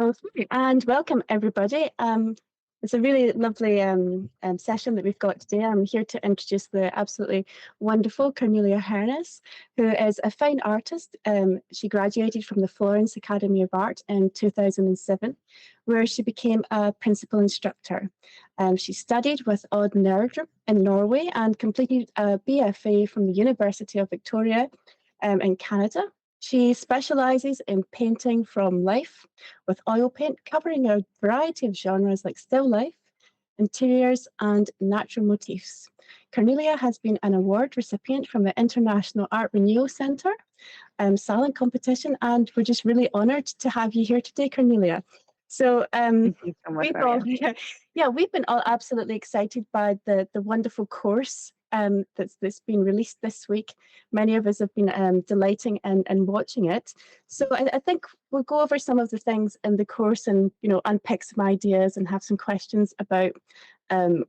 Okay, and welcome everybody. It's a really lovely session that we've got today. I'm here to introduce the absolutely wonderful Cornelia Hernes, who is a fine artist. She graduated from the Florence Academy of Art in 2007, where she became a principal instructor. She studied with Odd Nerdrum in Norway and completed a BFA from the University of Victoria in Canada. She specialises in painting from life with oil paint, covering a variety of genres like still life, interiors, and natural motifs. Cornelia has been an award recipient from the International Art Renewal Center, Salon Competition, and we're just really honoured to have you here today, Cornelia. So Thank you so much, we've all, Marianne. we've been all absolutely excited by the wonderful course that's been released this week. Many of us have been delighting and watching it. So I think we'll go over some of the things in the course and unpick some ideas and have some questions about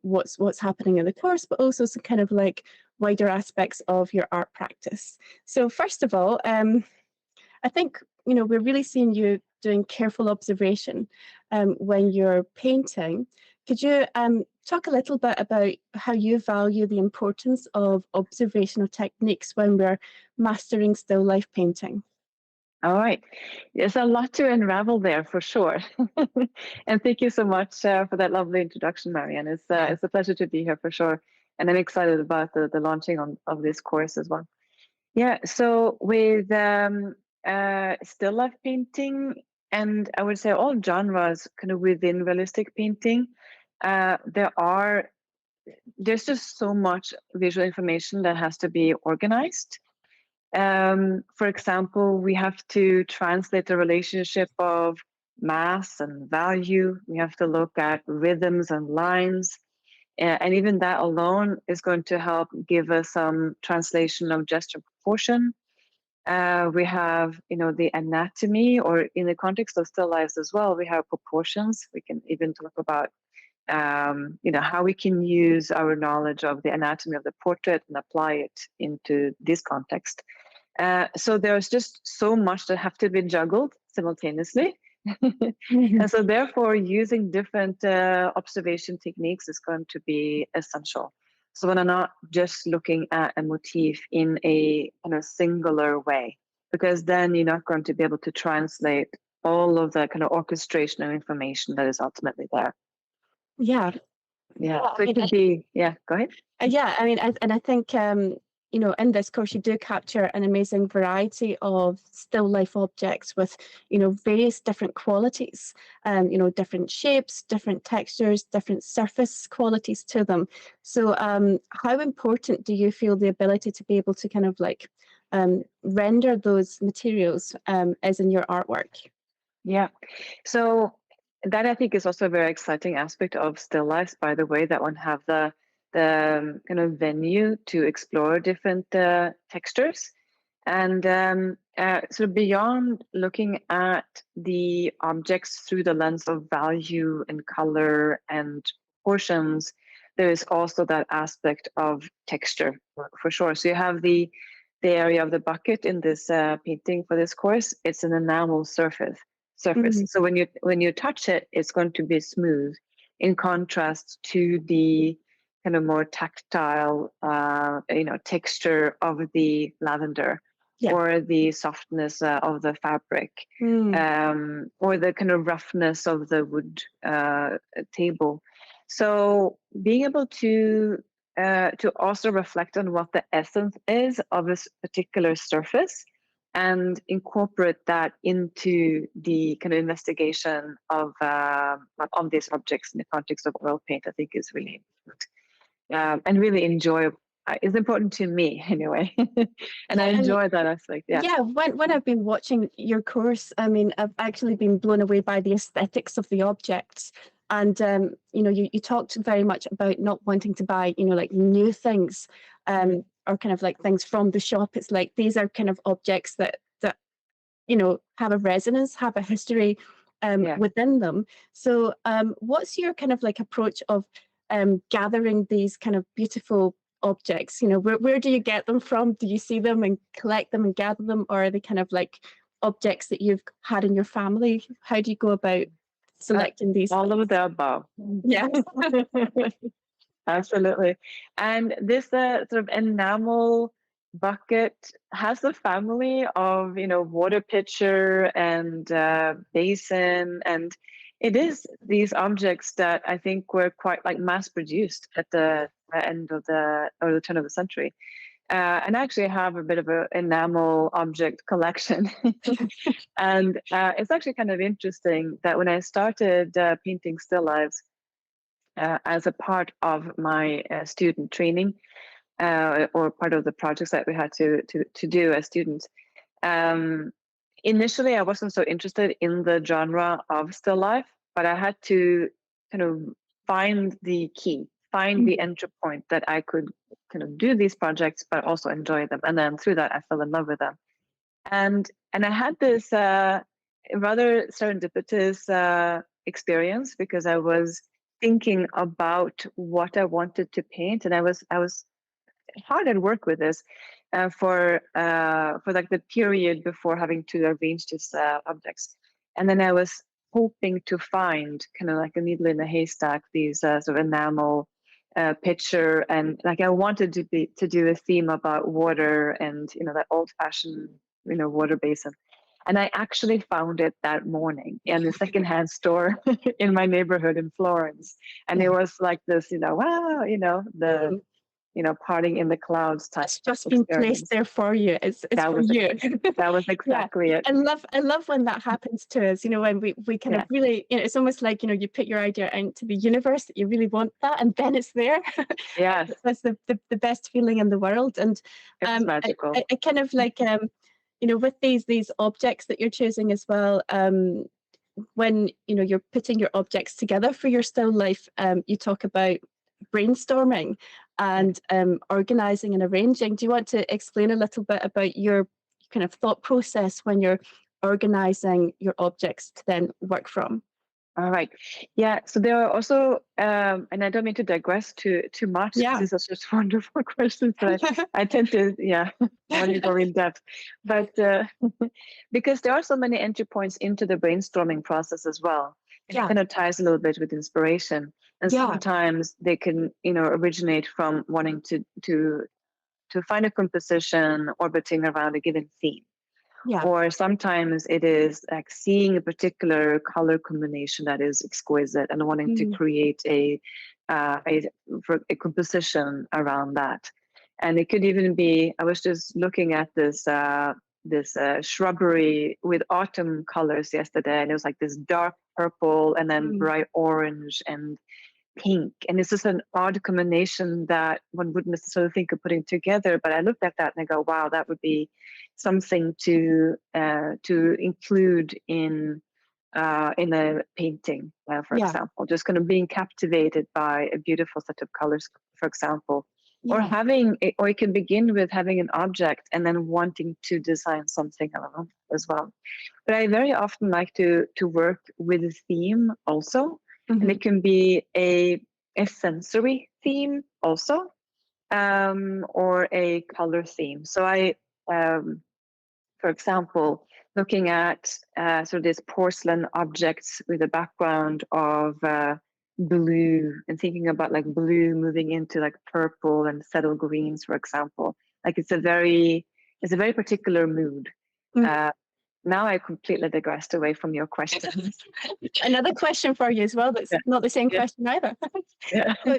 what's happening in the course, but also some kind of like wider aspects of your art practice. So first of all, I think we're really seeing you doing careful observation when you're painting. Could you talk a little bit about how you value the importance of observational techniques when we're mastering still life painting? All right. There's a lot to unravel there for sure. And thank you so much for that lovely introduction, Marianne. It's a pleasure to be here for sure. And I'm excited about the launching of this course as well. Yeah, so with still life painting, and I would say all genres kind of within realistic painting, there's just so much visual information that has to be organized. For example, we have to translate the relationship of mass and value. We have to look at rhythms and lines. And even that alone is going to help give us some translation of gesture proportion. We have, the anatomy, or in the context of still lives as well, we have proportions. We can even talk about how we can use our knowledge of the anatomy of the portrait and apply it into this context. So there's just so much that have to be juggled simultaneously. And so therefore using different observation techniques is going to be essential. So when I'm not just looking at a motif in a kind of singular way, because then you're not going to be able to translate all of the kind of orchestration and information that is ultimately there. Yeah. Yeah. So it could be, yeah, go ahead. Yeah, I mean, and I think, in this course, you do capture an amazing variety of still life objects with, various different qualities, different shapes, different textures, different surface qualities to them. So how important do you feel the ability to be able to kind of like render those materials as in your artwork? Yeah. So that I think is also a very exciting aspect of still lifes, by the way, that one have the kind of venue to explore different textures. And sort of beyond looking at the objects through the lens of value and color and proportions, there is also that aspect of texture for sure. So you have the area of the bucket in this painting for this course. It's an enamel surface. So when you touch it, it's going to be smooth, in contrast to the kind of more tactile, texture of the lavender, or the softness of the fabric, or the kind of roughness of the wood table. So being able to also reflect on what the essence is of this particular surface and incorporate that into the kind of investigation of these objects in the context of oil paint, I think is really important and really enjoyable. It's important to me anyway, and I enjoy that aspect. Yeah, when I've been watching your course, I mean, I've actually been blown away by the aesthetics of the objects. And you talked very much about not wanting to buy, like new things, or kind of like things from the shop. It's like these are kind of objects that have a resonance, have a history within them. So what's your kind of like approach of gathering these kind of beautiful objects? Where do you get them from? Do you see them and collect them and gather them, or are they kind of like objects that you've had in your family? How do you go about selecting these All things? of the above. Yeah. Absolutely. And this sort of enamel bucket has a family of, water pitcher and basin. And it is these objects that I think were quite like mass produced at the end of the turn of the century. And I actually have a bit of an enamel object collection. And it's actually kind of interesting that when I started painting still lifes, as a part of my student training or part of the projects that we had to do as students. Initially, I wasn't so interested in the genre of still life, but I had to kind of find the key, find the entry point that I could kind of do these projects, but also enjoy them. And then through that, I fell in love with them. And I had this rather serendipitous experience because I was thinking about what I wanted to paint, and I was hard at work with this for like the period before having to arrange these objects, and then I was hoping to find kind of like a needle in a haystack these sort of enamel picture, and like I wanted to do a theme about water and that old-fashioned water basin. And I actually found it that morning in a secondhand store in my neighborhood in Florence. And it was like this, wow, the, parting in the clouds type It's just been placed there for you. It's for you. That was exactly it. I love when that happens to us, when we kind of really, it's almost like, you put your idea out to the universe that you really want that, and then it's there. Yes. That's the best feeling in the world. And it's magical. I kind of like, with these objects that you're choosing as well, when you're putting your objects together for your still life, you talk about brainstorming and organizing and arranging. Do you want to explain a little bit about your kind of thought process when you're organizing your objects to then work from? All right. Yeah. So there are also, and I don't mean to digress too much, because these are just wonderful questions, but I tend to, want to go in depth. But because there are so many entry points into the brainstorming process as well, it kind of ties a little bit with inspiration. And sometimes they can, originate from wanting to find a composition orbiting around a given theme. Yeah. Or sometimes it is like seeing a particular color combination that is exquisite and wanting to create a composition around that. And it could even be, I was just looking at this shrubbery with autumn colors yesterday, and it was like this dark purple and then bright orange and pink, and it's just an odd combination that one wouldn't necessarily think of putting together. But I looked at that and I go, wow, that would be something to include in a painting, for example. Just kind of being captivated by a beautiful set of colors, for example, or or it can begin with having an object and then wanting to design something around as well. But I very often like to work with a theme also. And it can be a sensory theme also, or a color theme. So I, for example, looking at sort of these porcelain objects with a background of blue, and thinking about like blue moving into like purple and settle greens, for example. Like it's a very particular mood. Now I completely digressed away from your question. Another question for you as well, that's not the same question either. So,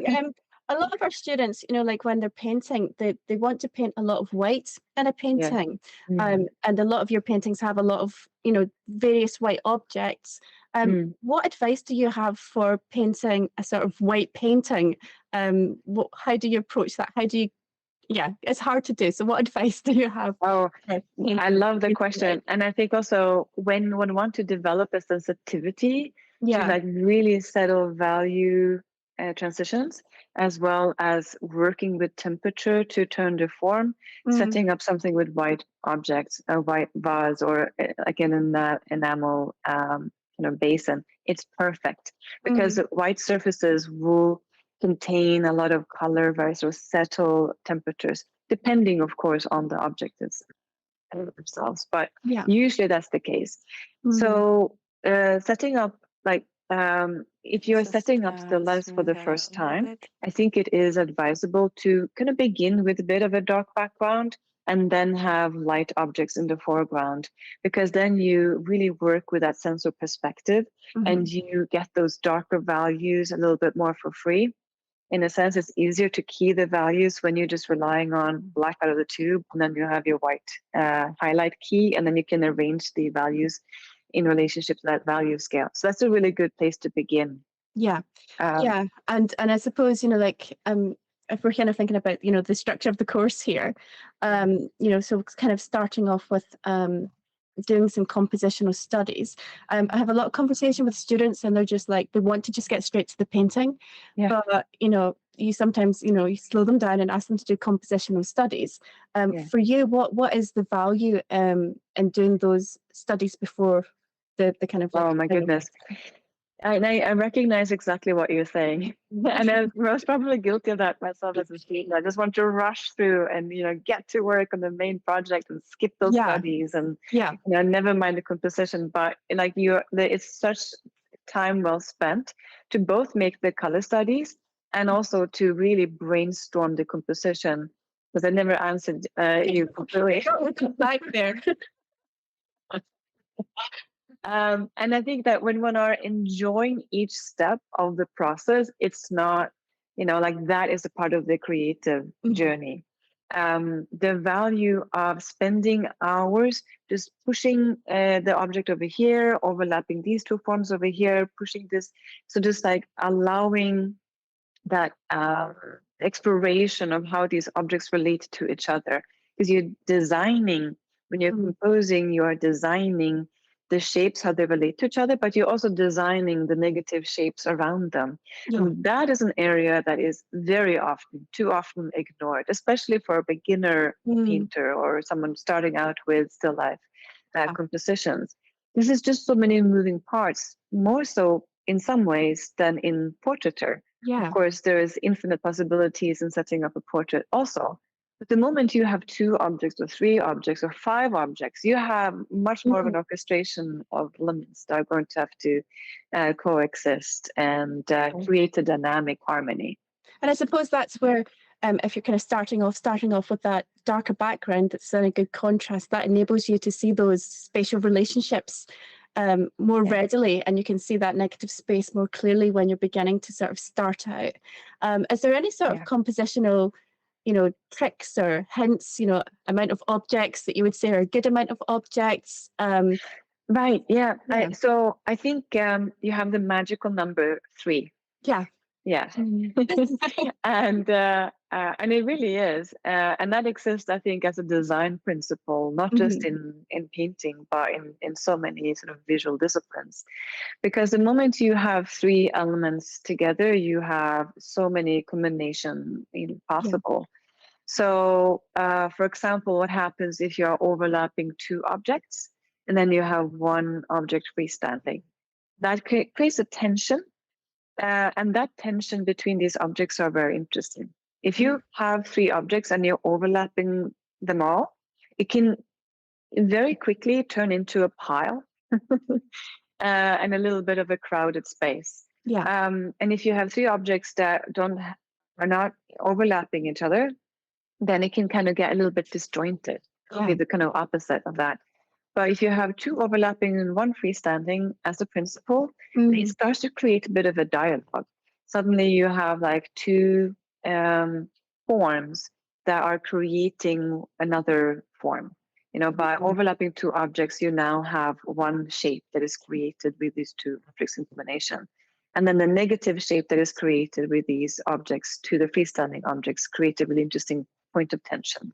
a lot of our students, like when they're painting, they want to paint a lot of white in a painting. And a lot of your paintings have a lot of, various white objects. What advice do you have for painting a sort of white painting? How do you approach that? How do you it's hard to do. So what advice do you have? Oh, I love the question. And I think also when one wants to develop a sensitivity to like really settle value transitions, as well as working with temperature to turn the form, setting up something with white objects, a white vase, or again in the enamel basin, it's perfect because white surfaces will contain a lot of color, very sort of settle temperatures, depending, of course, on the object themselves, but Yeah. usually that's the case. So setting up like if you're setting up still lifes for the first time, I think it is advisable to kind of begin with a bit of a dark background and then have light objects in the foreground, because then you really work with that sense of perspective and you get those darker values a little bit more for free. In a sense, it's easier to key the values when you're just relying on black out of the tube, and then you have your white highlight key, and then you can arrange the values in relationship to that value scale. So that's a really good place to begin. Yeah. And I suppose, like if we're kind of thinking about, the structure of the course here, so it's kind of starting off with doing some compositional studies. I have a lot of conversation with students, and they're just like, they want to just get straight to the painting. Yeah. But, you sometimes, you slow them down and ask them to do compositional studies. For you, what is the value in doing those studies before the kind of like, oh my goodness. I recognize exactly what you're saying. And I was probably guilty of that myself as a student. I just want to rush through and, get to work on the main project and skip those studies and, never mind the composition. But like it's such time well spent to both make the color studies and also to really brainstorm the composition. Because I never answered you completely. Right there. And I think that when one are enjoying each step of the process, it's not, like that is a part of the creative journey. The value of spending hours just pushing the object over here, overlapping these two forms over here, pushing this. So just like allowing that exploration of how these objects relate to each other. Because you're designing, when you're composing, you're designing the shapes, how they relate to each other, but you're also designing the negative shapes around them. And that is an area that is too often ignored, especially for a beginner painter or someone starting out with still life compositions. This is just so many moving parts, more so in some ways than in portraiture. Of course, there is infinite possibilities in setting up a portrait also. But the moment you have 2 objects or 3 objects or 5 objects, you have much more of an orchestration of elements that are going to have to coexist and create a dynamic harmony. And I suppose that's where, if you're kind of starting off with that darker background, that's in a good contrast, that enables you to see those spatial relationships more readily, and you can see that negative space more clearly when you're beginning to sort of start out. Is there any sort of compositional tricks or hints, amount of objects that you would say are a good amount of objects? Right. Yeah. So I think you have the magical number 3. Yeah. And it really is. And that exists, I think, as a design principle, not just in painting, but in so many sort of visual disciplines. Because the moment you have 3 elements together, you have so many combinations possible. So, for example, what happens if you're overlapping 2 objects and then you have 1 object freestanding? That creates a tension. And that tension between these objects are very interesting. If you have 3 objects and you're overlapping them all, it can very quickly turn into a pile and a little bit of a crowded space. And if you have 3 objects that are not overlapping each other, then it can kind of get a little bit disjointed. It'll be the kind of opposite of that. But if you have 2 overlapping and 1 freestanding as a principle, it starts to create a bit of a dialogue. Suddenly you have like 2 forms that are creating another form. By overlapping 2 objects, you now have 1 shape that is created with these 2 objects in combination. And then the negative shape that is created with these objects to the freestanding objects create a really interesting point of tension.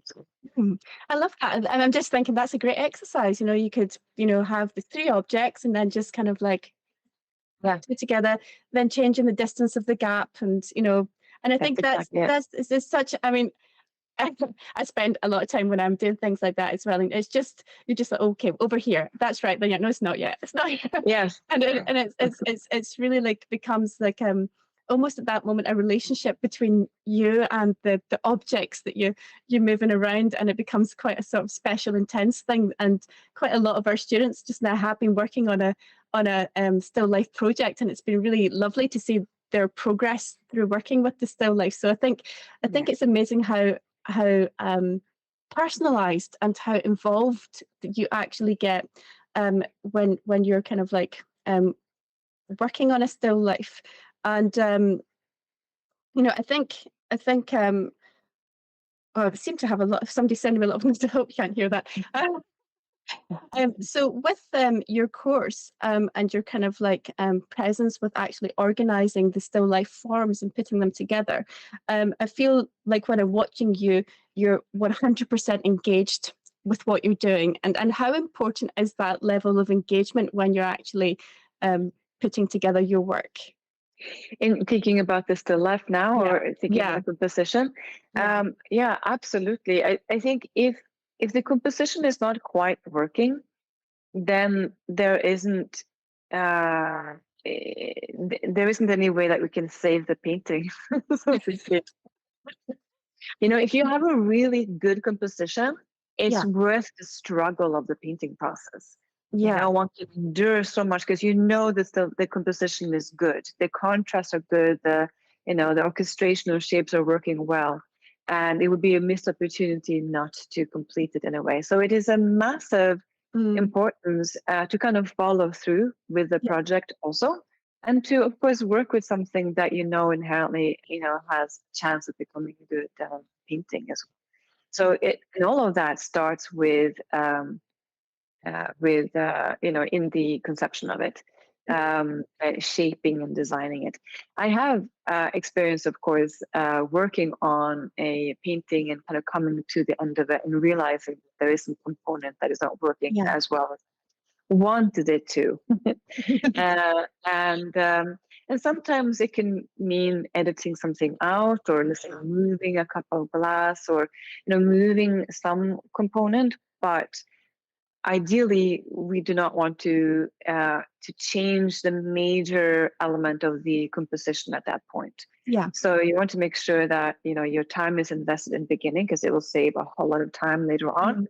I love that. And I'm just thinking that's a great exercise. You could, have the 3 objects and then just kind of like put together, then changing the distance of the gap. And, and I think that's such, I mean, I spend a lot of time when I'm doing things like that as well. And it's just, you're just like, okay, over here. That's right. Then no, it's not yet. It's not yet. Yes. And it's really like becomes like almost at that moment a relationship between you and the objects that you're moving around, and it becomes quite a sort of special, intense thing. And quite a lot of our students just now have been working on a still life project, and it's been really lovely to see their progress through working with the still life. So I think it's amazing how personalized and how involved you actually get when you're kind of like working on a still life. And I think oh, I seem to have a lot of somebody sending me a lot of things. I hope you can't hear that. So with your course and your kind of like presence with actually organizing the still life forms and putting them together, I feel like when I'm watching you, you're 100% engaged with what you're doing. And how important is that level of engagement when you're actually putting together your work? In thinking about the still life now, Yeah. or thinking Yeah. about the composition, Yeah. yeah, absolutely. I think if the composition is not quite working, then there isn't there isn't any way that we can save the painting. So to speak. If you have a really good composition, it's Yeah. worth the struggle of the painting process. Yeah. One can endure so much because the composition is good, the contrasts are good, the orchestrational shapes are working well, and it would be a missed opportunity not to complete it in a way. So it is a massive importance to kind of follow through with the Yeah. project also, and to of course work with something that inherently has chance of becoming a good painting as well. So and all of that starts with in the conception of it, shaping and designing it. I have experience, of course, working on a painting and kind of coming to the end of it and realizing that there is some component that is not working Yeah. as well as I wanted it to. And sometimes it can mean editing something out, or let's say moving a cup of glass, or moving some component, but ideally, we do not want to change the major element of the composition at that point. Yeah. So you want to make sure that your time is invested in the beginning, because it will save a whole lot of time later on.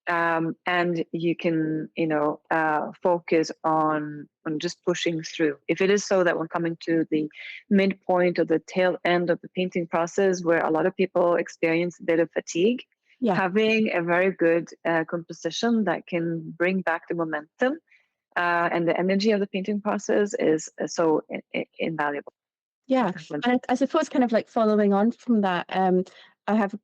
And you can focus on just pushing through. If it is so that we're coming to the midpoint or the tail end of the painting process, where a lot of people experience a bit of fatigue, Yeah. having a very good composition that can bring back the momentum and the energy of the painting process is so invaluable. Yeah, and I suppose kind of like following on from that, I have,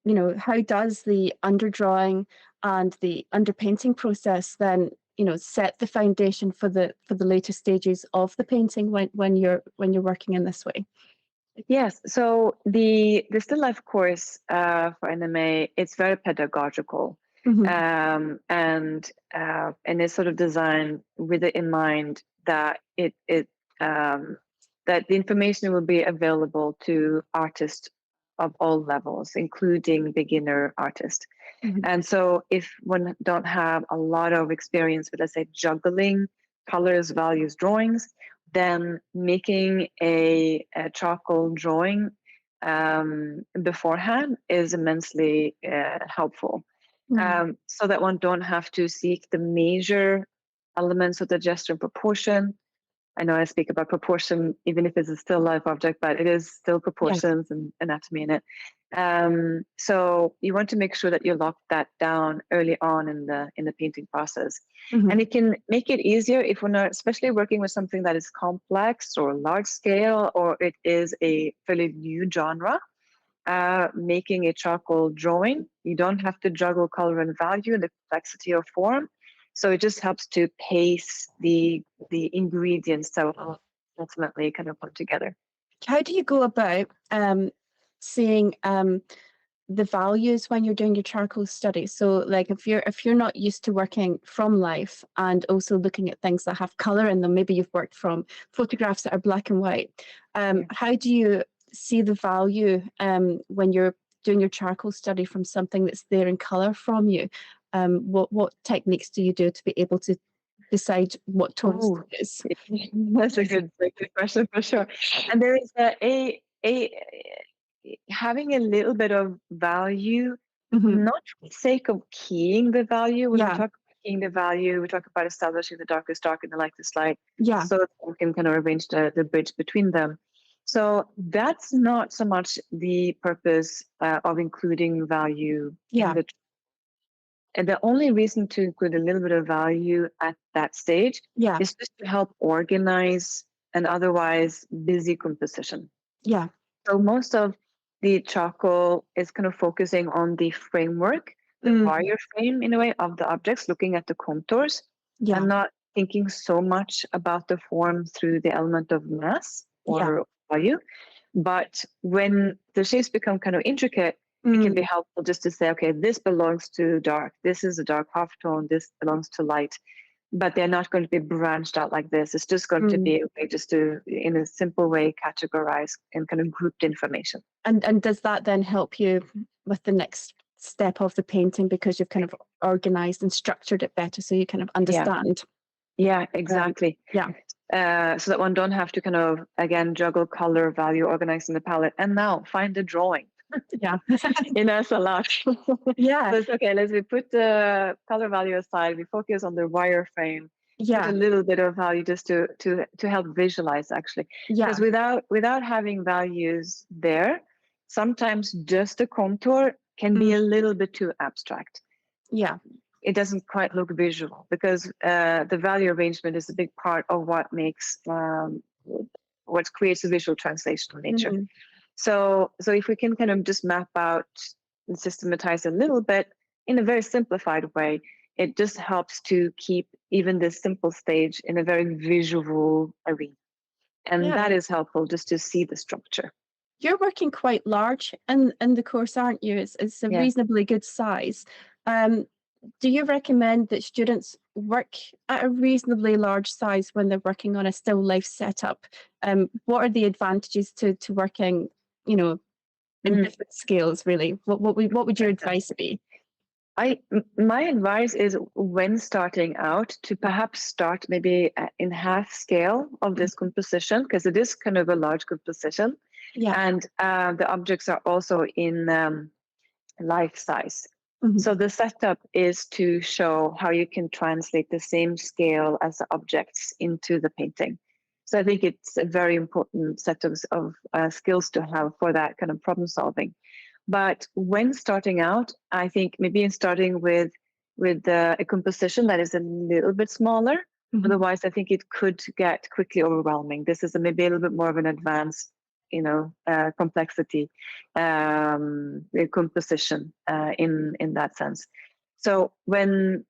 how does the underdrawing and the underpainting process then, set the foundation for the later stages of the painting when you're working in this way? Yes, so the Still Life course for NMA, it's very pedagogical, and it's sort of designed with it in mind that that the information will be available to artists of all levels, including beginner artists. And so if one don't have a lot of experience with, let's say, juggling colors, values, drawings, then making a charcoal drawing beforehand is immensely helpful, so that one don't have to seek the major elements of the gesture and proportion. I know I speak about proportion, even if it's a still life object, but it is still proportions and anatomy in it. So you want to make sure that you lock that down early on in the painting process. And it can make it easier if we're not, especially working with something that is complex or large scale, or it is a fairly new genre. Making a charcoal drawing, you don't have to juggle color and value and the complexity of form. So it just helps to pace the ingredients that will ultimately kind of come together. How do you go about seeing the values when you're doing your charcoal study? So like if you're not used to working from life and also looking at things that have color in them, maybe you've worked from photographs that are black and white. How do you see the value when you're doing your charcoal study from something that's there in color from you? What techniques do you do to be able to decide what tones Oh, to use? that's a good question for sure. And there is a having a little bit of value, Hmm. not for the sake of keying the value. When we Yeah, talk about keying the value, we talk about establishing the darkest dark and the lightest light, yeah, so that we can kind of arrange the bridge between them. So that's not so much the purpose of including value in yeah, the. And the only reason to include a little bit of value at that stage yeah, is just to help organize an otherwise busy composition. yeah. So most of the charcoal is kind of focusing on the framework, the Mm, wireframe in a way of the objects, looking at the contours yeah, and not thinking so much about the form through the element of mass yeah. or value. But when the shapes become kind of intricate, it can be Mm, helpful just to say, okay, this belongs to dark, this is a dark half tone, this belongs to light, but they're not going to be branched out like this. It's just going to mm. be okay, just to, in a simple way, categorize and kind of grouped information. And does that then help you with the next step of the painting because you've kind of organized and structured it better so you kind of Yeah, understand? yeah, Um, exactly. yeah, So that one don't have to kind of, again, juggle color, value, organizing the palette, and now find the drawing. yeah, It's a lot. So yeah, it's okay, let's we put the color value aside, we focus on the wireframe, put a yeah, little bit of value just to help visualize actually. Because yeah, without having values there, sometimes just a contour can be mm, a little bit too abstract. yeah, It doesn't quite look visual because the value arrangement is a big part of what makes what creates a visual translation of nature. mm, So if we can kind of just map out and systematize a little bit in a very simplified way, it just helps to keep even this simple stage in a very visual arena. And yeah. that is helpful just to see the structure. You're working quite large in the course, aren't you? It's a Yeah. reasonably good size. Um, do you recommend that students work at a reasonably large size when they're working on a still life setup? What are the advantages to working, you know, in Mm. different scales? Really, what would your advice be? My advice is when starting out to perhaps start maybe in half scale of this Mhm. composition because it is kind of a large composition, Yeah. and the objects are also in life size. Mhm. So the setup is to show how you can translate the same scale as the objects into the painting. So I think it's a very important set of skills to have for that kind of problem solving. But when starting out, I think maybe in starting with a composition that is a little bit smaller. Mhm. Otherwise, I think it could get quickly overwhelming. This is maybe a little bit more of an advanced, complexity composition in that sense. So when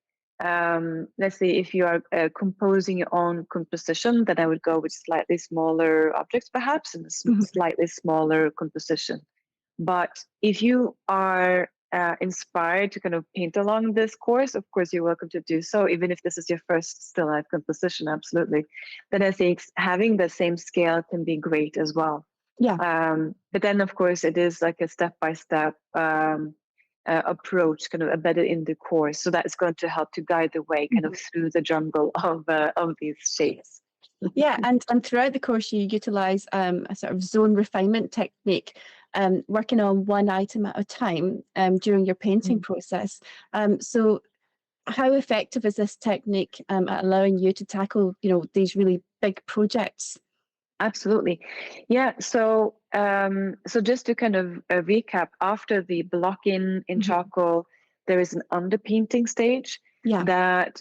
let's say if you are composing your own composition, then I would go with slightly smaller objects, perhaps, and a Mhm. slightly smaller composition. But if you are inspired to kind of paint along this course, of course, you're welcome to do so, even if this is your first still life composition, absolutely. Then I think having the same scale can be great as well. Yeah. But then, of course, it is like a step-by-step approach kind of embedded in the course. So that's going to help to guide the way kind of Mhm. through the jungle of these shapes. Yeah, and throughout the course, you utilize a sort of zone refinement technique, working on one item at a time during your painting process. So, how effective is this technique at allowing you to tackle, these really big projects? Absolutely. Yeah. So just to kind of recap, after the block in Mhm. charcoal, there is an underpainting stage Yeah. that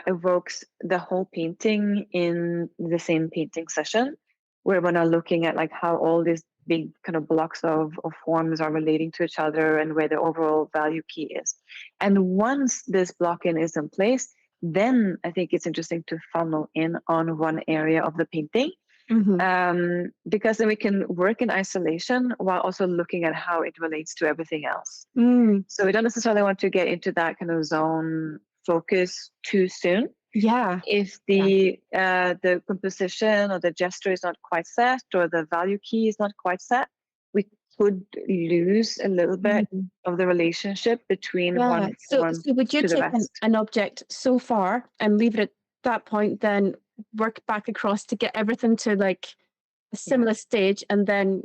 evokes the whole painting in the same painting session, where we're now looking at like how all these big kind of blocks of forms are relating to each other and where the overall value key is. And once this block-in is in place, then I think it's interesting to funnel in on one area of the painting, Hmm. because then we can work in isolation while also looking at how it relates to everything else. Mm. So we don't necessarily want to get into that kind of zone focus too soon. Yeah. If Yeah. the composition or the gesture is not quite set or the value key is not quite set, we could lose a little bit Mhm. of the relationship between Yeah. one So, form so would you to the take rest. an object so far and leave it that point then work back across to get everything to like a Yeah, similar stage and then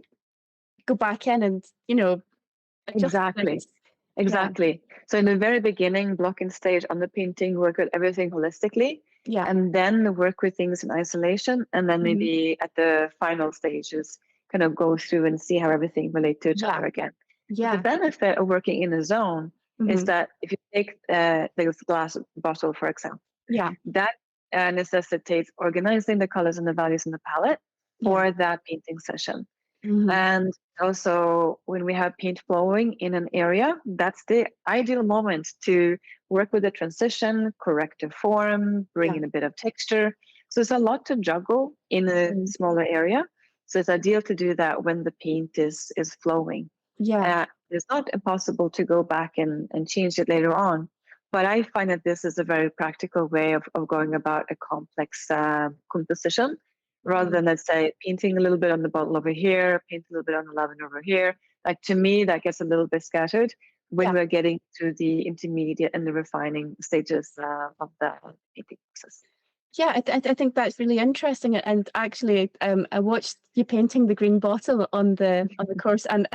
go back in and, adjust exactly. things. Yeah, Exactly. So in the very beginning, block and stage on the painting, work with everything holistically, yeah, and then work with things in isolation. And then mhm, maybe at the final stages, kind of go through and see how everything relate to each yeah, other again. But the yeah, benefit of working in a zone is mhm, that if you take this glass bottle, for example, yeah, that necessitates organizing the colors and the values in the palette yeah, for that painting session. mhm, And also, when we have paint flowing in an area, that's the ideal moment to work with the transition, correct the form, bring yeah, in a bit of texture. So it's a lot to juggle in a mm, smaller area. So it's ideal to do that when the paint is flowing. yeah, It's not impossible to go back and change it later on. But I find that this is a very practical way of going about a complex composition rather mhm, than, let's say, painting a little bit on the bottle over here, paint a little bit on the lavender over here. Like to me, that gets a little bit scattered when yeah. we're getting to the intermediate and the refining stages of the painting process. Yeah, I think that's really interesting. And actually, I watched you painting the green bottle on the course, and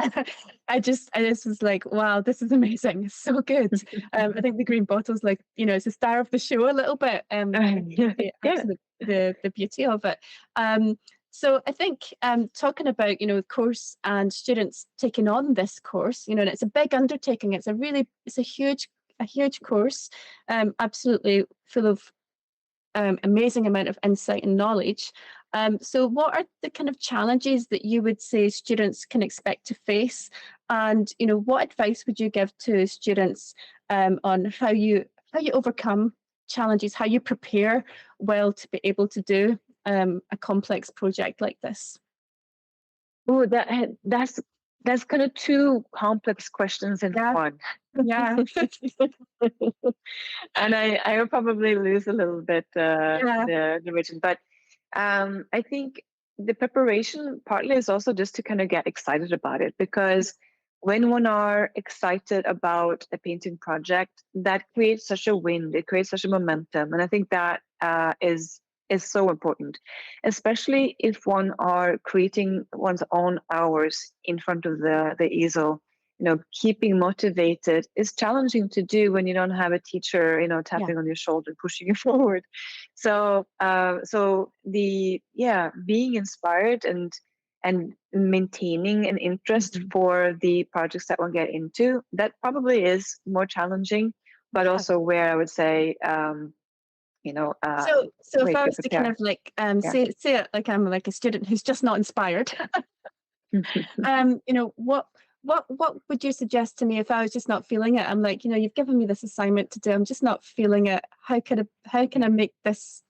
I just was like, wow, this is amazing. It's so good. I think the green bottle's like, it's a star of the show a little bit. Yeah. Actually, the beauty of it. Um, so I think talking about course and students taking on this course, and it's a big undertaking. It's a huge course, absolutely full of amazing amount of insight and knowledge. So, what are the kind of challenges that you would say students can expect to face, and what advice would you give to students on how you overcome challenges, how you prepare well to be able to do a complex project like this? Oh, that's kind of two complex questions in Yeah, one. yeah, And I will probably lose a little bit yeah, the region, but I think the preparation partly is also just to kind of get excited about it because when one are excited about a painting project, that creates such a wind, it creates such a momentum, and I think that is so important, especially if one are creating one's own hours in front of the easel. Keeping motivated is challenging to do when you don't have a teacher, yeah, tapping on your shoulder, pushing you forward. So the being inspired and maintaining an interest mhm, for the projects that one get into, that probably is more challenging, but yeah. also where I would say, So where if you I could was to kind prepare. of like Yeah. say it like I'm like a student who's just not inspired, what would you suggest to me if I was just not feeling it? I'm like, you've given me this assignment to do. I'm just not feeling it. How can I make this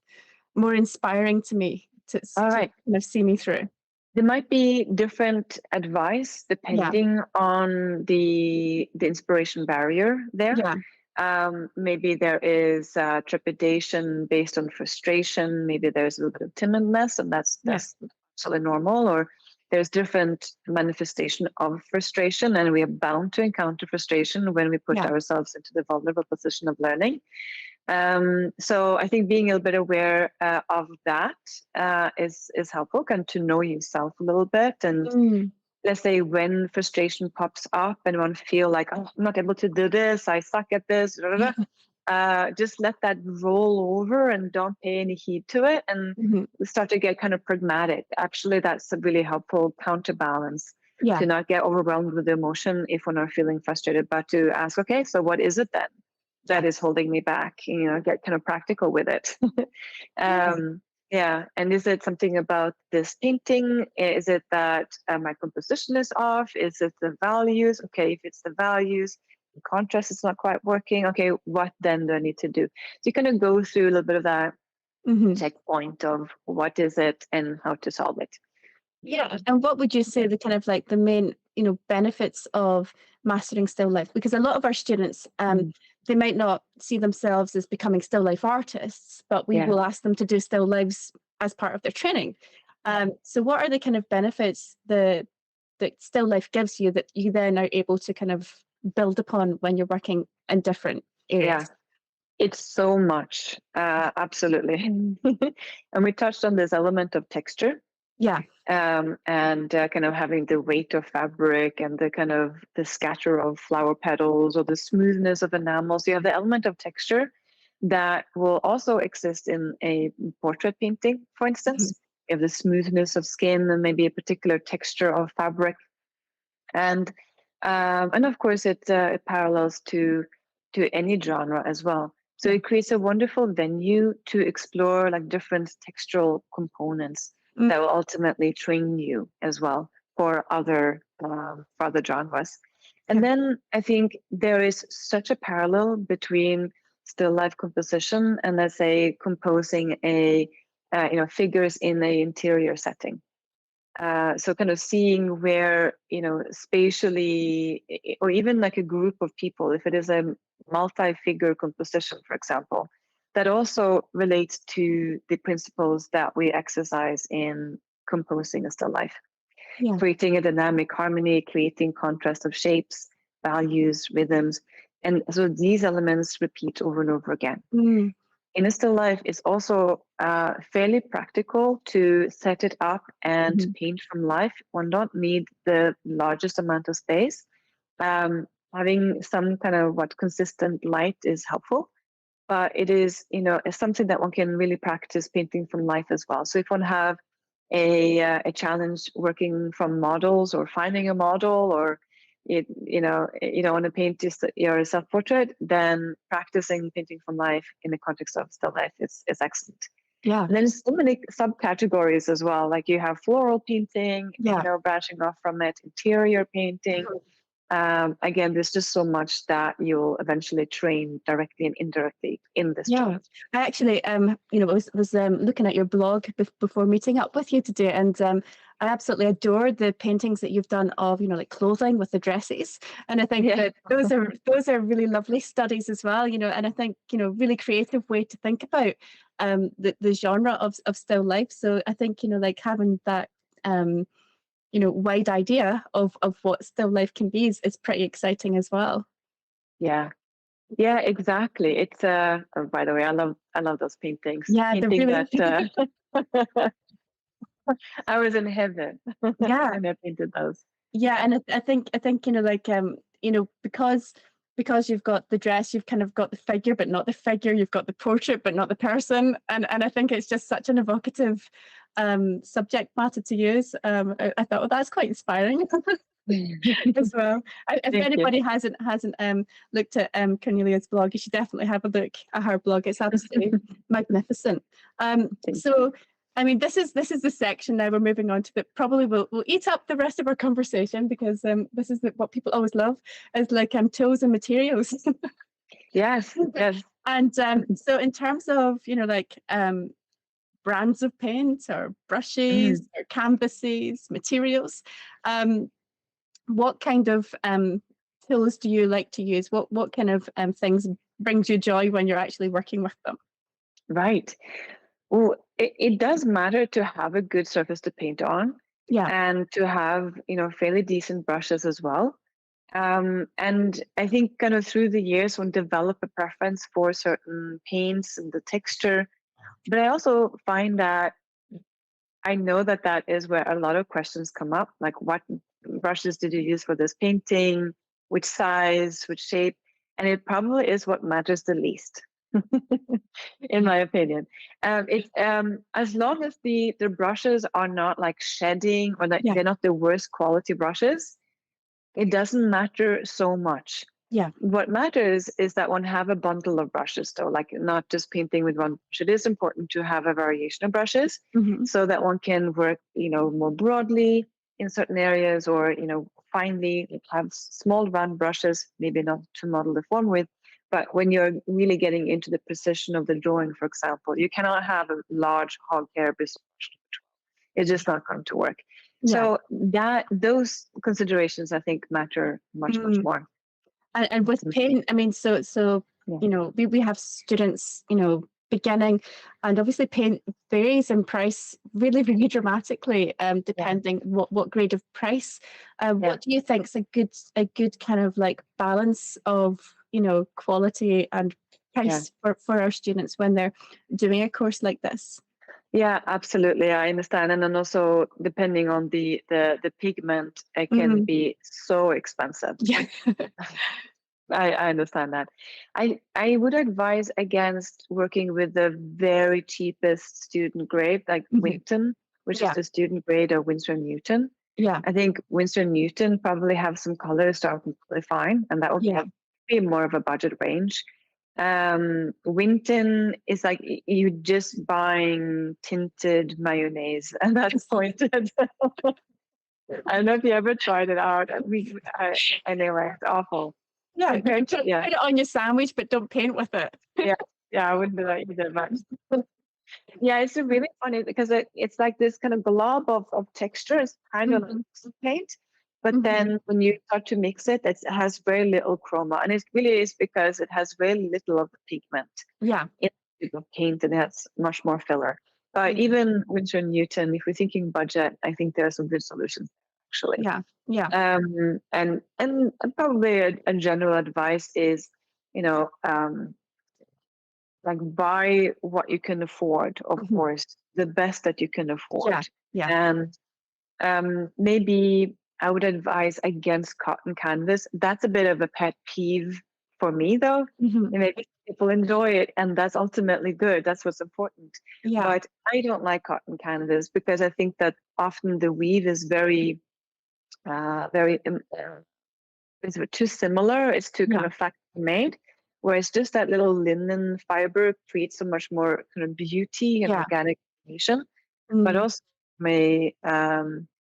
more inspiring to me All to right. kind of see me through? There might be different advice Yeah, depending on the inspiration barrier there. yeah, Maybe there is trepidation based on frustration. Maybe there's a little bit of timidness, and that's yeah, that's totally normal. Or there's different manifestation of frustration, and we are bound to encounter frustration when we put yeah, ourselves into the vulnerable position of learning. So I think being a little bit aware of that is helpful, and to know yourself a little bit. And mm, let's say when frustration pops up and one feel like, oh, I'm not able to do this, I suck at this, blah, blah, blah, just let that roll over and don't pay any heed to it, and mhm, start to get kind of pragmatic. Actually, that's a really helpful counterbalance yeah, to not get overwhelmed with the emotion if one are feeling frustrated, but to ask, okay, so what is it then that yeah, is holding me back? Get kind of practical with it. yeah, Yeah, and is it something about this painting? Is it that my composition is off? Is it the values? Okay, if it's the values, the contrast is not quite working. Okay, what then do I need to do? So you kind of go through a little bit of that mhm. checkpoint of what is it and how to solve it. Yeah. And what would you say the kind of like the main, benefits of mastering still life? Because a lot of our students, Mm. they might not see themselves as becoming still life artists, but we Yeah. will ask them to do still lives as part of their training. So what are the kind of benefits that still life gives you that you then are able to kind of build upon when you're working in different Yeah. areas? It's so much, absolutely. And we touched on this element of texture. Yeah. And kind of having the weight of fabric and the kind of the scatter of flower petals or the smoothness of enamels. You have the element of texture that will also exist in a portrait painting, for instance. You have the smoothness of skin and maybe a particular texture of fabric. And of course, it parallels to any genre as well. So it creates a wonderful venue to explore like different textural components that will ultimately train you as well for other genres. And then I think there is such a parallel between still life composition and, let's say, composing a figures in an interior setting. So kind of seeing where, spatially, or even like a group of people, if it is a multi-figure composition, for example, that also relates to the principles that we exercise in composing a still life. Yeah. Creating a dynamic harmony, creating contrast of shapes, values, rhythms. And so these elements repeat over and over again. In a still life, it's also fairly practical to set it up and to paint from life. One don't need the largest amount of space. Having some kind of consistent light is helpful, but it is, it's something that one can really practice painting from life as well. So if one have a challenge working from models or finding a model, or you don't want to paint your self-portrait, then practicing painting from life in the context of still life is excellent. Yeah. And then there's so many subcategories as well. Like you have floral painting, branching off from it, interior painting. Again, there's just so much that you'll eventually train directly and indirectly in this job. I actually, was looking at your blog before meeting up with you today, and I absolutely adore the paintings that you've done of, like clothing with the dresses, and I think that those are really lovely studies as well. And I think really creative way to think about the genre of still life. So I think like having that wide idea of what still life can be is pretty exciting as well. Yeah, exactly. It's oh, by the way, I love those paintings. Yeah, Painting they're really that I was in heaven when I painted those. Yeah, and I think like because you've got the dress, you've kind of got the figure but not the figure, you've got the portrait but not the person, and I think it's just such an evocative subject matter to use. I thought, well, that's quite inspiring. As well. If anybody hasn't looked at Cornelia's blog, you should definitely have a look at her blog. It's absolutely magnificent. So I mean, this is the section now we're moving on to, but probably we'll eat up the rest of our conversation, because this is what people always love, is like tools and materials. Yes. And so in terms of brands of paint or brushes or canvases, materials, what kind of tools do you like to use? What kind of things brings you joy when you're actually working with them? Right. Well, it does matter to have a good surface to paint on, and to have fairly decent brushes as well. And I think kind of through the years, one develop a preference for certain paints and the texture. But I also find that I know that is where a lot of questions come up, like what brushes did you use for this painting, which size, which shape, and it probably is what matters the least, in my opinion. As long as the brushes are not like shedding, or that they're not the worst quality brushes, it doesn't matter so much. What matters is that one have a bundle of brushes, though, like not just painting with one brush. It is important to have a variation of brushes, so that one can work, more broadly in certain areas, or, finely have small round brushes, maybe not to model the form with. But when you're really getting into the precision of the drawing, for example, you cannot have a large hog hair brush. It's just not going to work. So those considerations, I think, matter much more. And with paint, I mean, so we have students, beginning, and obviously paint varies in price really, really dramatically, depending what grade of price. What do you think is a good kind of like balance of quality and price for our students when they're doing a course like this? Yeah, absolutely. I understand. And then also depending on the pigment, it can be so expensive. Yeah. I understand that. I would advise against working with the very cheapest student grade, like Winton, which is the student grade of Winsor & Newton. Yeah. I think Winsor & Newton probably have some colors that are completely fine, and that would be more of a budget range. Winton is like you just buying tinted mayonnaise, and that's pointed. I don't know if you ever tried it out. Anyway, it's awful. Yeah, you can put it on your sandwich, but don't paint with it. I wouldn't do that either. But yeah, it's really funny because it's like this kind of glob of texture. It's kind of like paint. But then when you start to mix it, it has very little chroma. And it really is because it has very little of the pigment in the paint, and it has much more filler. But even Winsor & Newton, if we're thinking budget, I think there are some good solutions, actually. And probably a general advice is, like buy what you can afford, of course, the best that you can afford. And maybe I would advise against cotton canvas. That's a bit of a pet peeve for me, though. Maybe people enjoy it, and that's ultimately good. That's what's important. But I don't like cotton canvas because I think that often the weave is very it's too similar. It's too kind of factory made, whereas just that little linen fiber creates so much more kind of beauty and organic information. But also from a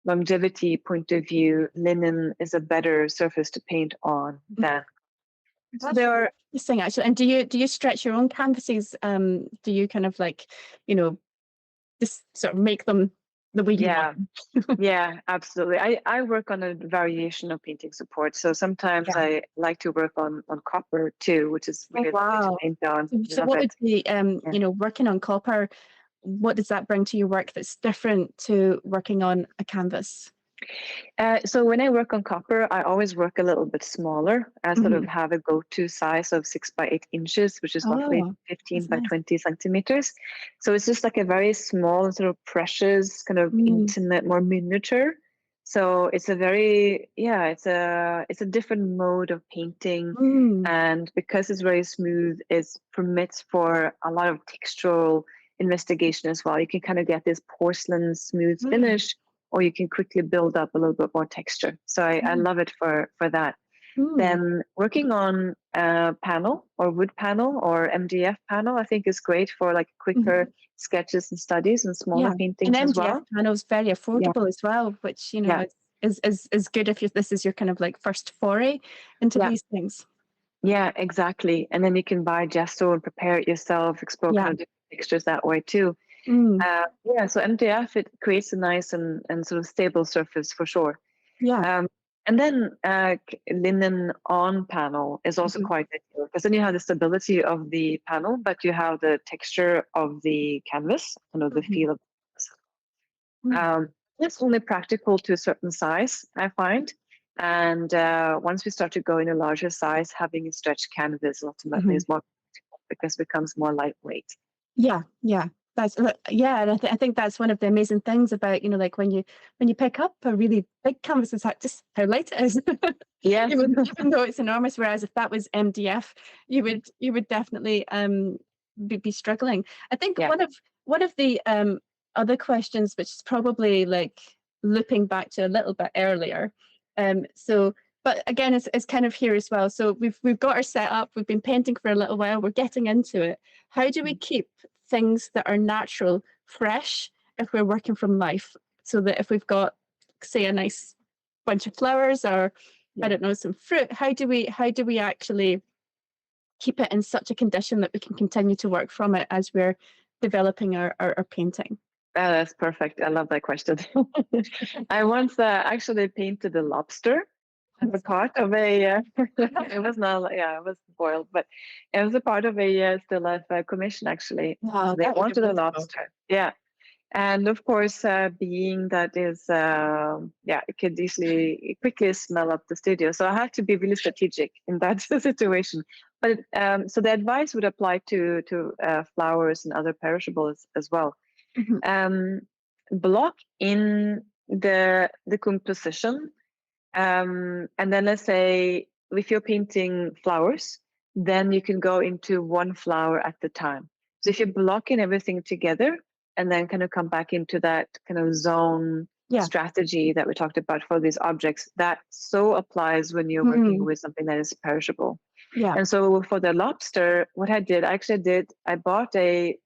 longevity point of view, linen is a better surface to paint on than. That's really interesting, actually. And do you stretch your own canvases? Do you kind of like, just sort of make them the way you want them? Yeah, absolutely. I work on a variation of painting support. So sometimes I like to work on copper too, which is really lovely to paint on. So what would be, working on copper, what does that bring to your work that's different to working on a canvas? So when I work on copper, I always work a little bit smaller. I sort of have a go-to size of 6 by 8 inches, which is roughly 15 by 20 centimeters. So it's just like a very small, sort of precious, kind of intimate, more miniature. So it's a very, it's a different mode of painting. And because it's very smooth, it permits for a lot of textural investigation as well. You can kind of get this porcelain smooth finish, or you can quickly build up a little bit more texture. So I love it for that. Then working on panel or wood panel or MDF panel, I think is great for like quicker sketches and studies and smaller paintings and as well. MDF panel is very affordable as well, which is good if this is your kind of like first foray into these things. Yeah, exactly. And then you can buy gesso and prepare it yourself, explore kind of different textures that way too. So MDF, it creates a nice and sort of stable surface for sure. And then linen on panel is also quite ideal because then you have the stability of the panel, but you have the texture of the canvas, the feel of the canvas. It's only practical to a certain size, I find. And once we start to go in a larger size, having a stretched canvas ultimately is more practical because it becomes more lightweight. That's and I think that's one of the amazing things about like when you pick up a really big canvas, it's like just how light it is. Even though it's enormous. Whereas if that was MDF, you would definitely be struggling. I think one of the other questions, which is probably like looping back to a little bit earlier. But again, it's kind of here as well. So we've got our setup. We've been painting for a little while. We're getting into it. How do we keep things that are natural fresh if we're working from life? So that if we've got, say, a nice bunch of flowers or I don't know, some fruit, how do we actually keep it in such a condition that we can continue to work from it as we're developing our painting? Oh, that's perfect. I love that question. I once actually painted a lobster as a part of a, it was not, it was boiled, but it was a part of a SillLife commission actually. Wow, So they wanted a lobster. Yeah. And of course, being that is, it could easily quickly smell up the studio. So I had to be really strategic in that situation. But so the advice would apply to flowers and other perishables as well. Block in the composition, and then let's say if you're painting flowers, then you can go into one flower at the time. So if you're blocking everything together, and then kind of come back into that kind of zone strategy that we talked about for these objects, that so applies when you're working with something that is perishable. And so for the lobster, what I bought a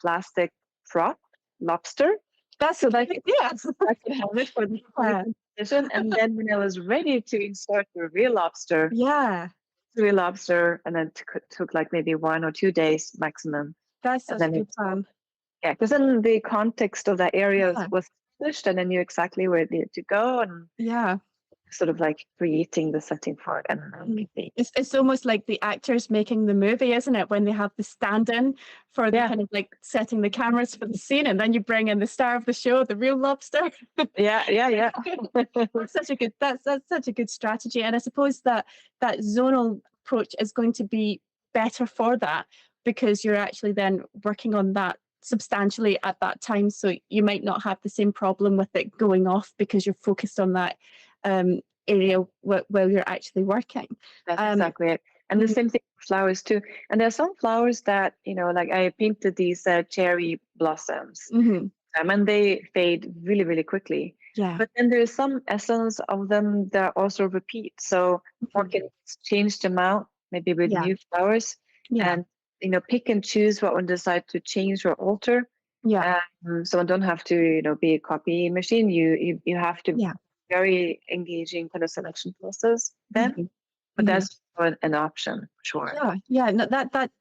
plastic prop lobster. That's so a that good idea. I could have it for the competition. And then when I was ready to insert the real lobster, and then took like maybe 1 or 2 days maximum. That's such a good plan. Yeah, because then the context of that area was established, and I knew exactly where it needed to go, and sort of like creating the setting for it. And it's almost like the actors making the movie, isn't it? When they have the stand-in for the kind of like setting the cameras for the scene, and then you bring in the star of the show, the real lobster. Yeah. That's such a good strategy, and I suppose that zonal approach is going to be better for that, because you're actually then working on that substantially at that time, so you might not have the same problem with it going off because you're focused on that area while you're actually working. That's exactly it. And the same thing with flowers too. And there are some flowers that, like I painted these cherry blossoms, and they fade really, really quickly. But then there's some essence of them that also repeat. So one can change them out, maybe with new flowers, and pick and choose what one decides to change or alter. So one don't have to, be a copy machine. You have to very engaging kind of selection process then. But that's an option, sure. No,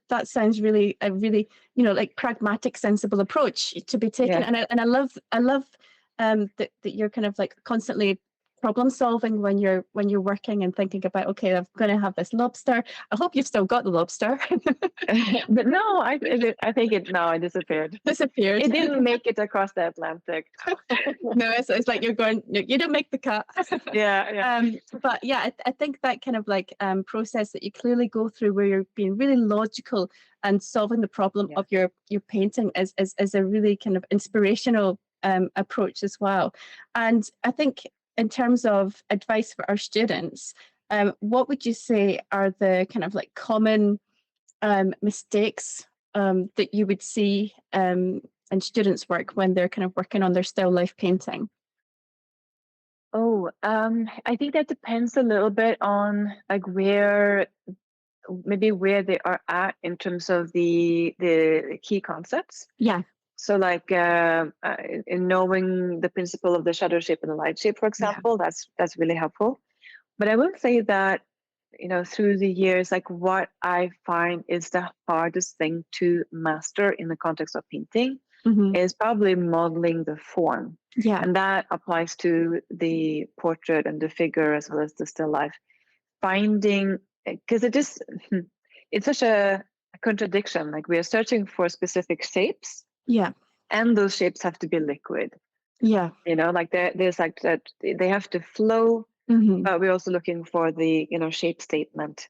that sounds really a really like pragmatic, sensible approach to be taken. And I love that you're kind of like constantly problem solving when you're working and thinking about, okay, I'm going to have this lobster. I hope you've still got the lobster. But no, I think it disappeared. It didn't make it across the Atlantic. No, it's like you're going, you don't make the cut. But yeah, I think that kind of like process that you clearly go through, where you're being really logical and solving the problem of your painting is a really kind of inspirational approach as well. And I think in terms of advice for our students, what would you say are the kind of like common mistakes that you would see in students' work when they're kind of working on their still life painting? I think that depends a little bit on like where they are at in terms of the key concepts. So like in knowing the principle of the shadow shape and the light shape, for example, that's really helpful. But I will say that, through the years, like what I find is the hardest thing to master in the context of painting is probably modeling the form. And that applies to the portrait and the figure as well as the still life. Because it's such a contradiction. Like we are searching for specific shapes. And those shapes have to be liquid. Like there's like that they have to flow, but we're also looking for the shape statement.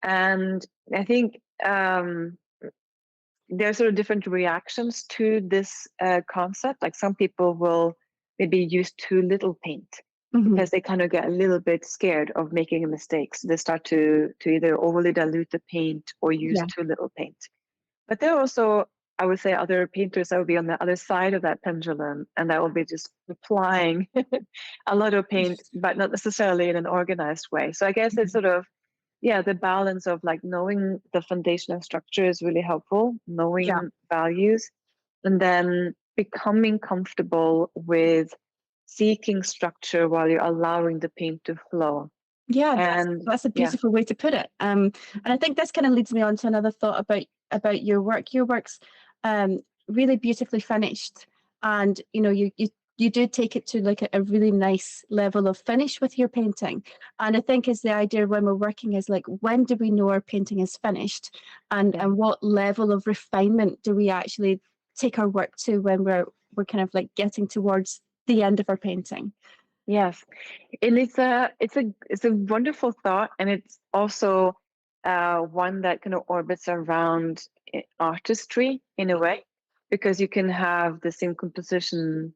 And I think there are sort of different reactions to this concept. Like some people will maybe use too little paint because they kind of get a little bit scared of making a mistake. So they start to either overly dilute the paint or use too little paint. But there are also, I would say, other painters that will be on the other side of that pendulum, and that will be just applying a lot of paint, but not necessarily in an organized way. So I guess it's sort of, the balance of like knowing the foundational structure is really helpful, knowing values, and then becoming comfortable with seeking structure while you're allowing the paint to flow. That's a beautiful way to put it. And I think this kind of leads me on to another thought about your work. Your work's really beautifully finished, and you do take it to like a really nice level of finish with your painting. And I think is the idea when we're working is like, when do we know our painting is finished, and what level of refinement do we actually take our work to when we're we're kind of like getting towards the end of our painting. Yes, and it's a wonderful thought, and it's also one that kind of orbits around artistry in a way, because you can have the same composition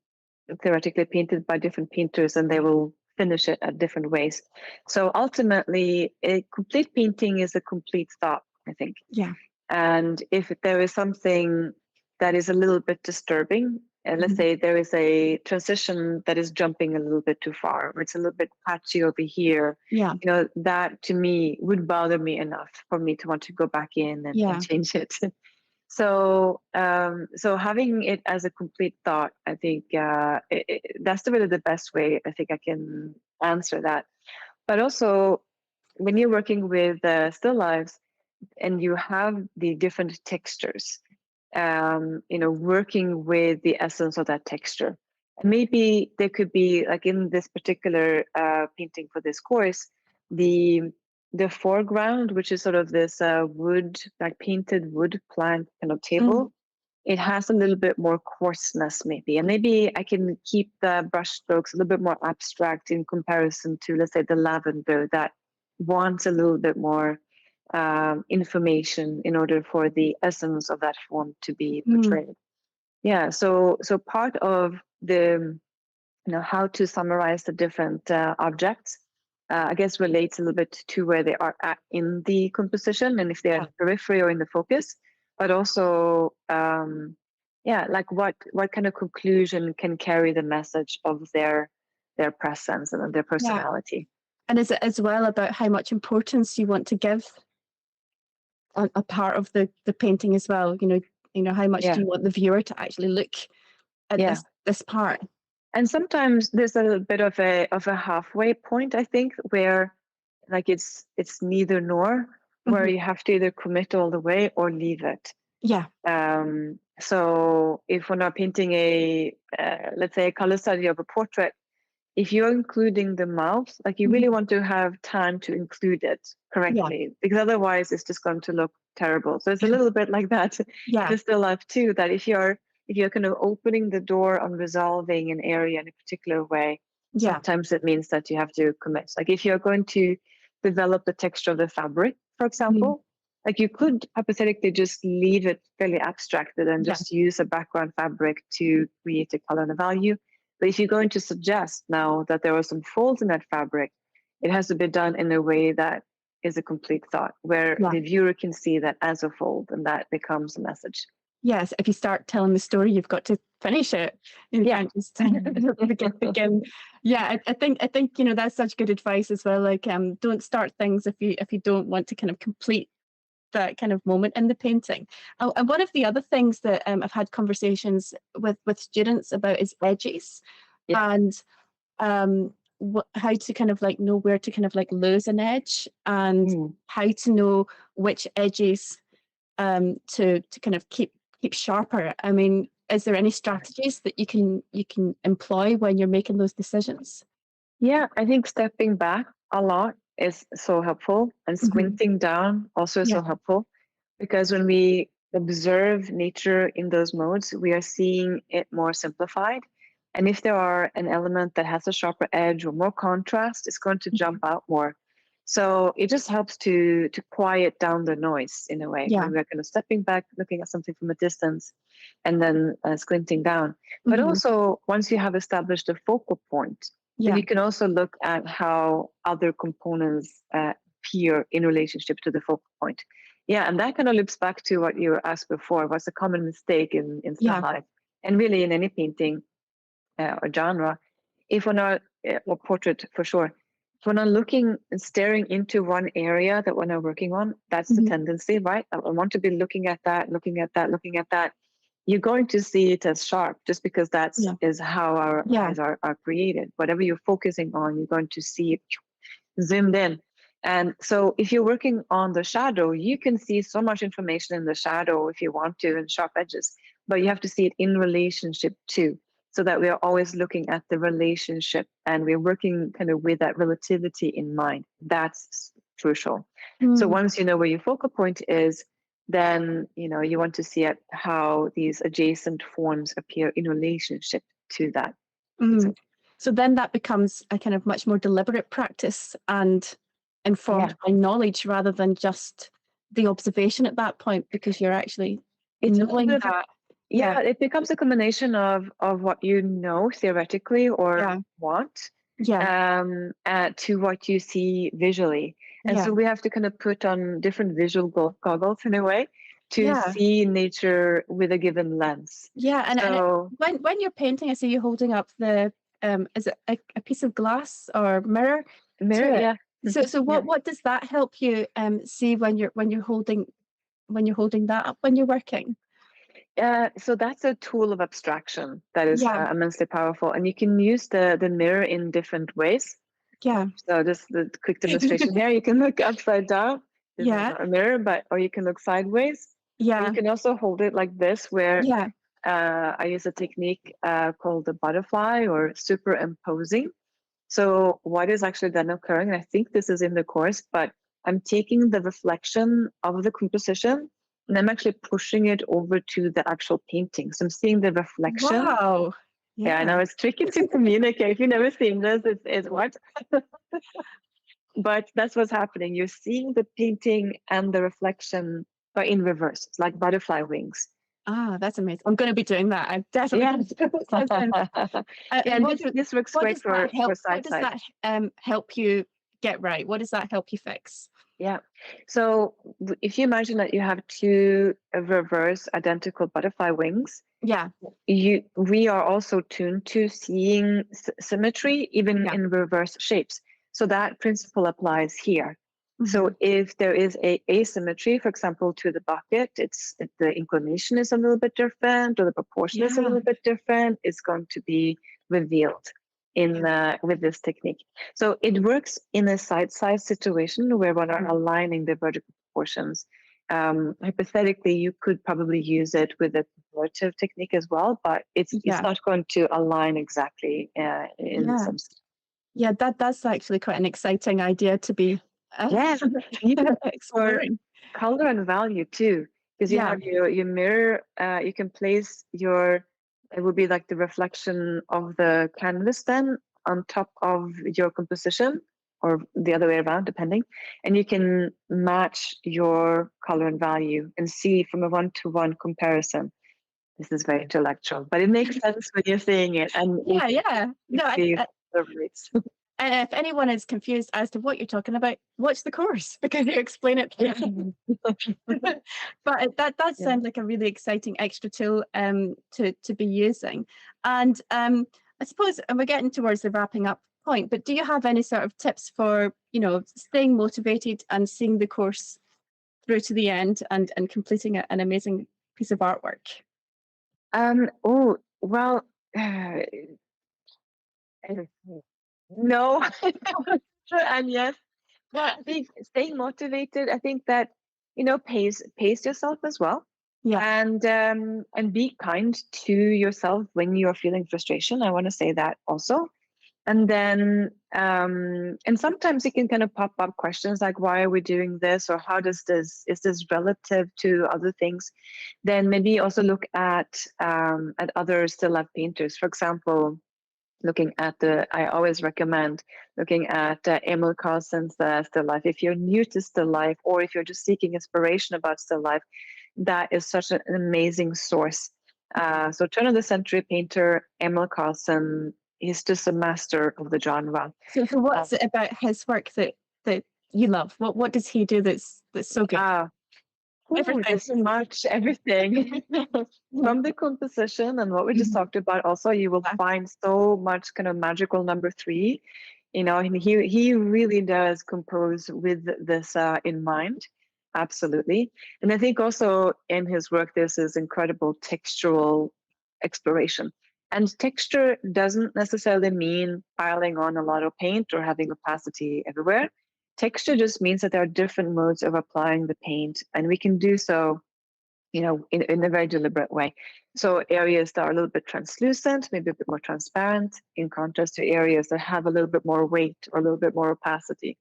theoretically painted by different painters, and they will finish it at different ways. So ultimately, a complete painting is a complete thought, I think. Yeah. And if there is something that is a little bit disturbing, and let's say there is a transition that is jumping a little bit too far, or it's a little bit patchy over here, Yeah. that to me would bother me enough for me to want to go back in and change it. So having it as a complete thought, I think that's really the best way I think I can answer that. But also, when you're working with still lifes and you have the different textures, working with the essence of that texture. Maybe there could be, like in this particular painting for this course, the foreground, which is sort of this wood, like painted wood plank kind of table. It has a little bit more coarseness, maybe, and maybe I can keep the brush strokes a little bit more abstract in comparison to, let's say, the lavender that wants a little bit more information in order for the essence of that form to be portrayed. Yeah, so part of the how to summarize the different objects, I guess, relates a little bit to where they are at in the composition and if they're in the periphery or in the focus, but also like what kind of conclusion can carry the message of their presence and their personality. And is it as well about how much importance you want to give a part of the painting as well? How much do you want the viewer to actually look at this part? And sometimes there's a little bit of a halfway point, I think, where like it's neither nor, where you have to either commit all the way or leave it. Yeah. So if we're not painting let's say a color study of a portrait, if you're including the mouth, like you really want to have time to include it correctly, because otherwise it's just going to look terrible. So it's a little bit like that. Yeah. It's still life too, that if you're kind of opening the door on resolving an area in a particular way, sometimes it means that you have to commit. Like if you're going to develop the texture of the fabric, for example, like you could hypothetically just leave it fairly abstracted and just use a background fabric to create a color and a value. But if you're going to suggest now that there are some folds in that fabric, it has to be done in a way that is a complete thought, where the viewer can see that as a fold, and that becomes a message. Yes, if you start telling the story, you've got to finish it. You can't just begin. Yeah, I think that's such good advice as well. Like, don't start things if you don't want to kind of complete that kind of moment in the painting. And one of the other things that I've had conversations with students about is edges, and how to kind of like know where to kind of like lose an edge, and how to know which edges to kind of keep sharper. I mean, is there any strategies that you can employ when you're making those decisions? Yeah, I think stepping back a lot is so helpful, and squinting down also is so helpful, because when we observe nature in those modes, we are seeing it more simplified. And if there are an element that has a sharper edge or more contrast, it's going to jump out more. So it just helps to quiet down the noise in a way, when we're kind of stepping back, looking at something from a distance, and then squinting down. But also, once you have established a focal point, then you can also look at how other components appear in relationship to the focal point. Yeah, and that kind of loops back to what you asked before. What's a common mistake in still life, and really in any painting or genre, if we're not, or portrait for sure, if we're not looking and staring into one area that we're not working on, that's the tendency, right? I want to be looking at that, looking at that, looking at that. You're going to see it as sharp, just because that's is how our eyes are created. Whatever you're focusing on, you're going to see it zoomed in. And so if you're working on the shadow, you can see so much information in the shadow if you want to, and sharp edges, but you have to see it in relationship too, so that we are always looking at the relationship, and we're working kind of with that relativity in mind. That's crucial. So once you know where your focal point is, then you want to see how these adjacent forms appear in relationship to that. So then that becomes a kind of much more deliberate practice and informed by knowledge rather than just the observation at that point, because you're actually knowing that. It becomes a combination of what you know theoretically or want to what you see visually. And so we have to kind of put on different visual goggles in a way to see nature with a given lens. And when you're painting, I see you holding up the is it a piece of glass or mirror? So what does that help you see when you're holding that up when you're working? So that's a tool of abstraction that is immensely powerful, and you can use the mirror in different ways. So just the quick demonstration here, you can look upside down. This is not a mirror, or you can look sideways. You can also hold it like this, where I use a technique called the butterfly or superimposing. So what is actually then occurring, and I think this is in the course, but I'm taking the reflection of the composition and I'm actually pushing it over to the actual painting. So I'm seeing the reflection. Wow. Yeah, I know it's tricky to communicate. If you've never seen this, it's what? But that's what's happening. You're seeing the painting and the reflection, but in reverse. It's like butterfly wings. Ah, that's amazing. I'm going to be doing that. I'm definitely this works great for what does that help you get right? What does that help you fix? Yeah. So if you imagine that you have two reverse identical butterfly wings, we are also tuned to seeing symmetry even in reverse shapes. So that principle applies here. So if there is a asymmetry, for example, to the bucket, the inclination is a little bit different, or the proportion is a little bit different, it's going to be revealed with this technique. So it works in a side-size situation where one are aligning the vertical proportions. Hypothetically, you could probably use it with a comparative technique as well, but it's not going to align exactly in some. Yeah, that's actually quite an exciting idea to be exploring. For color and value too, because you have your mirror, you can place it would be like the reflection of the canvas then on top of your composition, or the other way around, depending, and you can match your color and value and see from a one-to-one comparison. This is very intellectual, but it makes sense when you're seeing it. And and if anyone is confused as to what you're talking about, watch the course because you explain it. But that sounds like a really exciting extra tool to be using. And I suppose, and we're getting towards the wrapping up point, but do you have any sort of tips for staying motivated and seeing the course through to the end and completing an amazing piece of artwork? No. And yes, well, I think staying motivated, I think that pace yourself as well. And be kind to yourself when you're feeling frustration. I want to say that also. And then and sometimes it can kind of pop up questions like, why are we doing this, or is this relative to other things? Then maybe also look at other still life painters. For example, I always recommend looking at Emil Carlsen's SillLife. If you're new to SillLife, or if you're just seeking inspiration about SillLife, that is such an amazing source. So turn of the century painter Emil Carlsen, he's just a master of the genre. So what's it about his work that you love? What does he do that's so good? Everything. From the composition and what we just talked about, also you will find so much kind of magical number three. He really does compose with this in mind. Absolutely. And I think also in his work there's this incredible textural exploration. And texture doesn't necessarily mean piling on a lot of paint or having opacity everywhere. Texture just means that there are different modes of applying the paint, and we can do so, in a very deliberate way. So areas that are a little bit translucent, maybe a bit more transparent, in contrast to areas that have a little bit more weight or a little bit more opacity.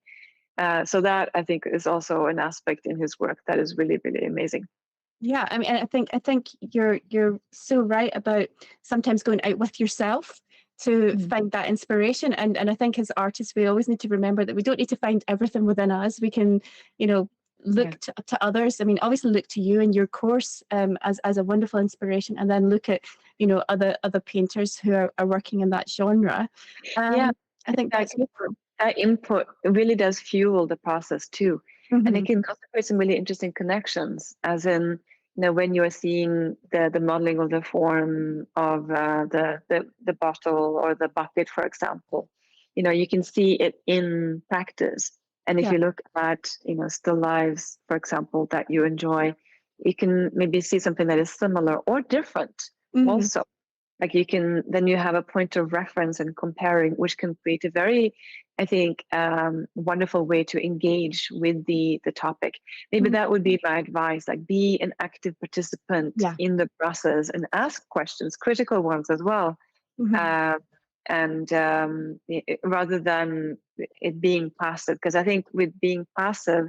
So that, I think, is also an aspect in his work that is really, really amazing. Yeah, I mean, I think you're so right about sometimes going out with yourself to find that inspiration. And I think as artists, we always need to remember that we don't need to find everything within us. We can, you know, Yeah. look to others. I mean, obviously look to you and your course as a wonderful inspiration, and then look at, you know, other painters who are working in that genre. Yeah, I think like that's wonderful. that input really does fuel the process too. And it Mhm. can also create some really interesting connections, as in, when you're seeing the modeling of the form of the bottle or the bucket, for example, you can see it in practice. And if Yeah. you look at, still lives, for example, that you enjoy, you can maybe see something that is similar or different Mhm. also. Like then you have a point of reference and comparing, which can create a very, I think, wonderful way to engage with the topic. Maybe Mhm. that would be my advice, like be an active participant Yeah. in the process and ask questions, critical ones as well. Mhm. uh, and rather than it being passive, because I think with being passive,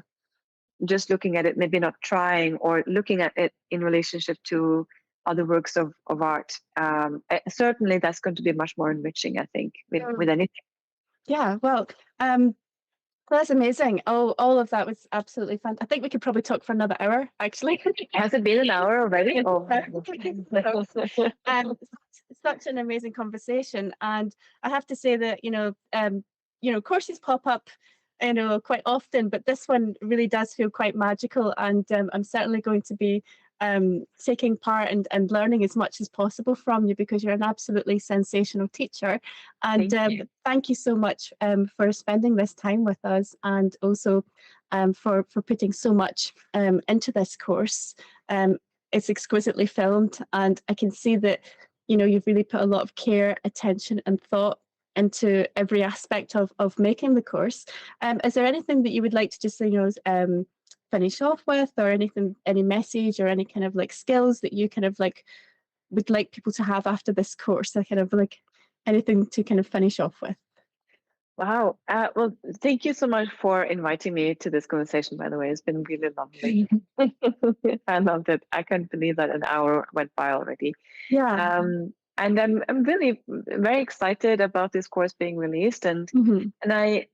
just looking at it, maybe not trying, or looking at it in relationship to other works of art. Certainly, that's going to be much more enriching, I think, with anything. Yeah, well, that's amazing. All of that was absolutely fun. I think we could probably talk for another hour, actually. Has it been an hour already? Oh. um, such an amazing conversation, and I have to say that courses pop up, quite often, but this one really does feel quite magical, and I'm certainly going to be taking part and learning as much as possible from you, because you're an absolutely sensational teacher. And Thank you. thank you so much for spending this time with us, and also for putting so much into this course. It's exquisitely filmed, and I can see that you've really put a lot of care, attention, and thought into every aspect of making the course. Is there anything that you would like to just finish off with, or anything, any message, or any kind of like skills that you kind of like would like people to have after this course? So kind of like anything to kind of finish off with. Wow. Well, thank you so much for inviting me to this conversation, by the way. It's been really lovely. I loved it. I can't believe that an hour went by already. Yeah. And I'm really very excited about this course being released. And Mhm. and I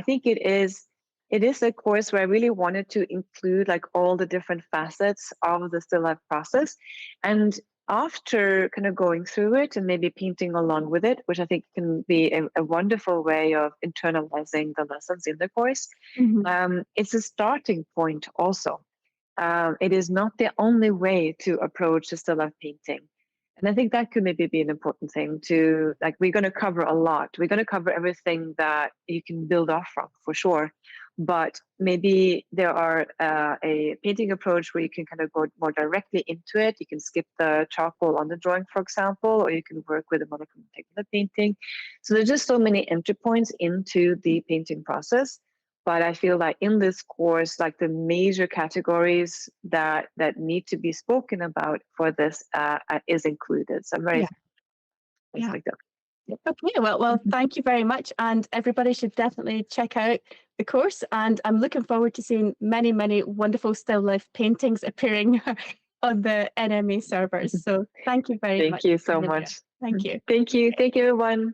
think it is a course where I really wanted to include like all the different facets of the still life process. And after kind of going through it and maybe painting along with it, which I think can be a wonderful way of internalizing the lessons in the course, Mhm. it's a starting point also. It is not the only way to approach the still life painting. And I think that could maybe be an important thing to, like, we're going to cover a lot. We're going to cover everything that you can build off from, for sure. But maybe there are a painting approach where you can kind of go more directly into it. You can skip the charcoal Underdrawing, for example, or you can work with a monochromatic painting. So there's just so many entry points into the painting process. But I feel like in this course, like the major categories that need to be spoken about for this is included. So I'm very Yeah. excited. Yeah. Like that. Yep. Okay, well, thank you very much. And everybody should definitely check out the course. And I'm looking forward to seeing many, many wonderful still life paintings appearing on the NMA servers. So thank you very Thank much, you so Cornelia. much. Thank you. Thank you. Thank you, everyone.